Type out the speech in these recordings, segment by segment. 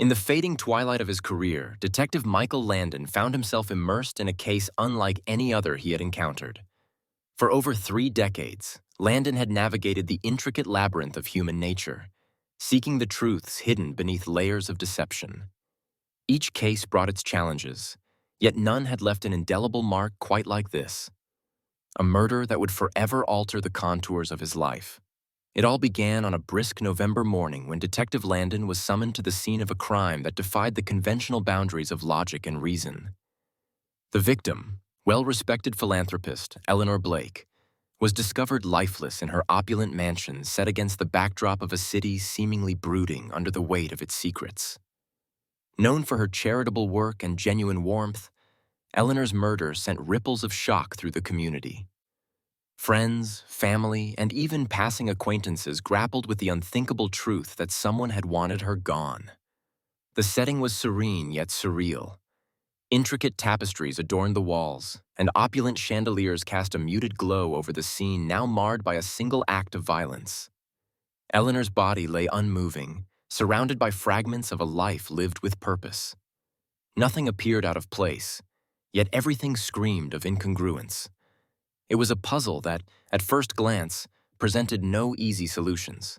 In the fading twilight of his career, Detective Michael Landon found himself immersed in a case unlike any other he had encountered. For over 3 decades, Landon had navigated the intricate labyrinth of human nature, seeking the truths hidden beneath layers of deception. Each case brought its challenges, yet none had left an indelible mark quite like this. A murder that would forever alter the contours of his life. It all began on a brisk November morning when Detective Landon was summoned to the scene of a crime that defied the conventional boundaries of logic and reason. The victim, well-respected philanthropist Eleanor Blake, was discovered lifeless in her opulent mansion set against the backdrop of a city seemingly brooding under the weight of its secrets. Known for her charitable work and genuine warmth, Eleanor's murder sent ripples of shock through the community. Friends, family, and even passing acquaintances grappled with the unthinkable truth that someone had wanted her gone. The setting was serene yet surreal. Intricate tapestries adorned the walls, and opulent chandeliers cast a muted glow over the scene now marred by a single act of violence. Eleanor's body lay unmoving, surrounded by fragments of a life lived with purpose. Nothing appeared out of place, yet everything screamed of incongruence. It was a puzzle that, at first glance, presented no easy solutions.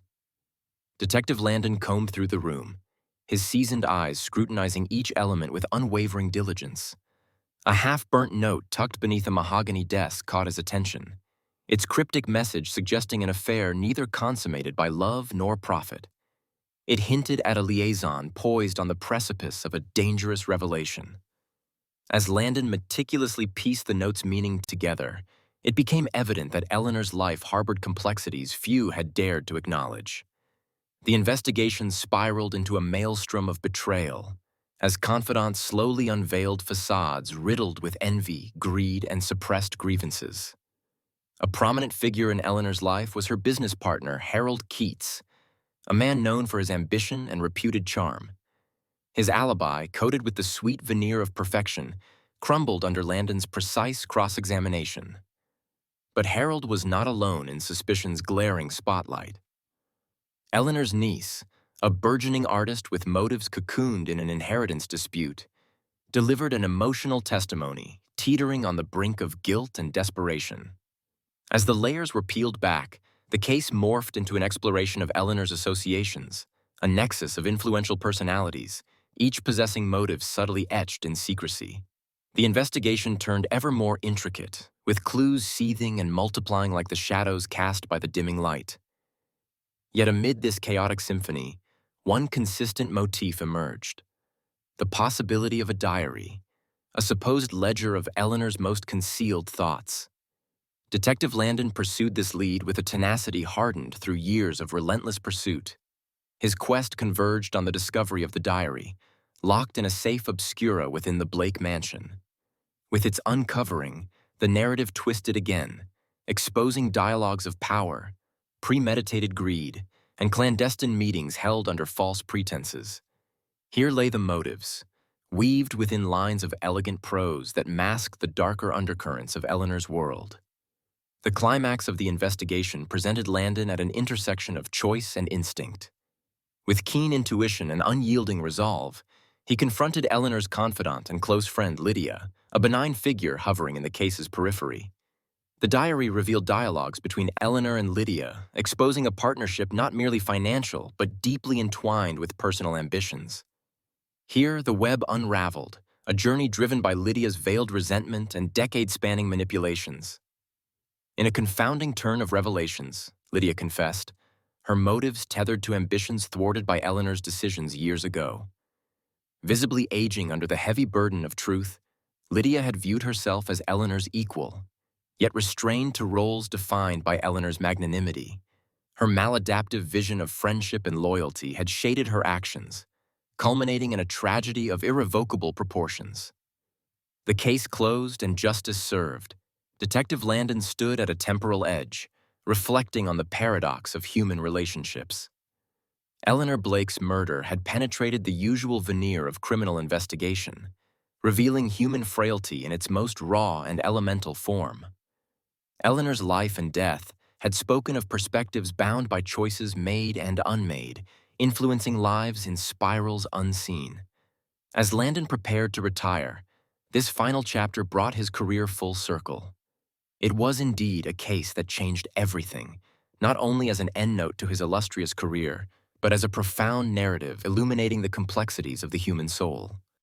Detective Landon combed through the room, his seasoned eyes scrutinizing each element with unwavering diligence. A half-burnt note tucked beneath a mahogany desk caught his attention, its cryptic message suggesting an affair neither consummated by love nor profit. It hinted at a liaison poised on the precipice of a dangerous revelation. As Landon meticulously pieced the note's meaning together, it became evident that Eleanor's life harbored complexities few had dared to acknowledge. The investigation spiraled into a maelstrom of betrayal, as confidants slowly unveiled facades riddled with envy, greed, and suppressed grievances. A prominent figure in Eleanor's life was her business partner, Harold Keats, a man known for his ambition and reputed charm. His alibi, coated with the sweet veneer of perfection, crumbled under Landon's precise cross-examination. But Harold was not alone in suspicion's glaring spotlight. Eleanor's niece, a burgeoning artist with motives cocooned in an inheritance dispute, delivered an emotional testimony, teetering on the brink of guilt and desperation. As the layers were peeled back, the case morphed into an exploration of Eleanor's associations, a nexus of influential personalities, each possessing motives subtly etched in secrecy. The investigation turned ever more intricate, with clues seething and multiplying like the shadows cast by the dimming light. Yet amid this chaotic symphony, one consistent motif emerged: the possibility of a diary, a supposed ledger of Eleanor's most concealed thoughts. Detective Landon pursued this lead with a tenacity hardened through years of relentless pursuit. His quest converged on the discovery of the diary, locked in a safe obscura within the Blake mansion. With its uncovering, the narrative twisted again, exposing dialogues of power, premeditated greed, and clandestine meetings held under false pretenses. Here lay the motives, weaved within lines of elegant prose that masked the darker undercurrents of Eleanor's world. The climax of the investigation presented Landon at an intersection of choice and instinct. With keen intuition and unyielding resolve, he confronted Eleanor's confidant and close friend Lydia, a benign figure hovering in the case's periphery. The diary revealed dialogues between Eleanor and Lydia, exposing a partnership not merely financial, but deeply entwined with personal ambitions. Here, the web unraveled, a journey driven by Lydia's veiled resentment and decade-spanning manipulations. In a confounding turn of revelations, Lydia confessed, her motives tethered to ambitions thwarted by Eleanor's decisions years ago. Visibly aging under the heavy burden of truth, Lydia had viewed herself as Eleanor's equal, yet restrained to roles defined by Eleanor's magnanimity. Her maladaptive vision of friendship and loyalty had shaded her actions, culminating in a tragedy of irrevocable proportions. The case closed and justice served, Detective Landon stood at a temporal edge, reflecting on the paradox of human relationships. Eleanor Blake's murder had penetrated the usual veneer of criminal investigation, revealing human frailty in its most raw and elemental form. Eleanor's life and death had spoken of perspectives bound by choices made and unmade, influencing lives in spirals unseen. As Landon prepared to retire, this final chapter brought his career full circle. It was indeed a case that changed everything, not only as an endnote to his illustrious career, but as a profound narrative illuminating the complexities of the human soul.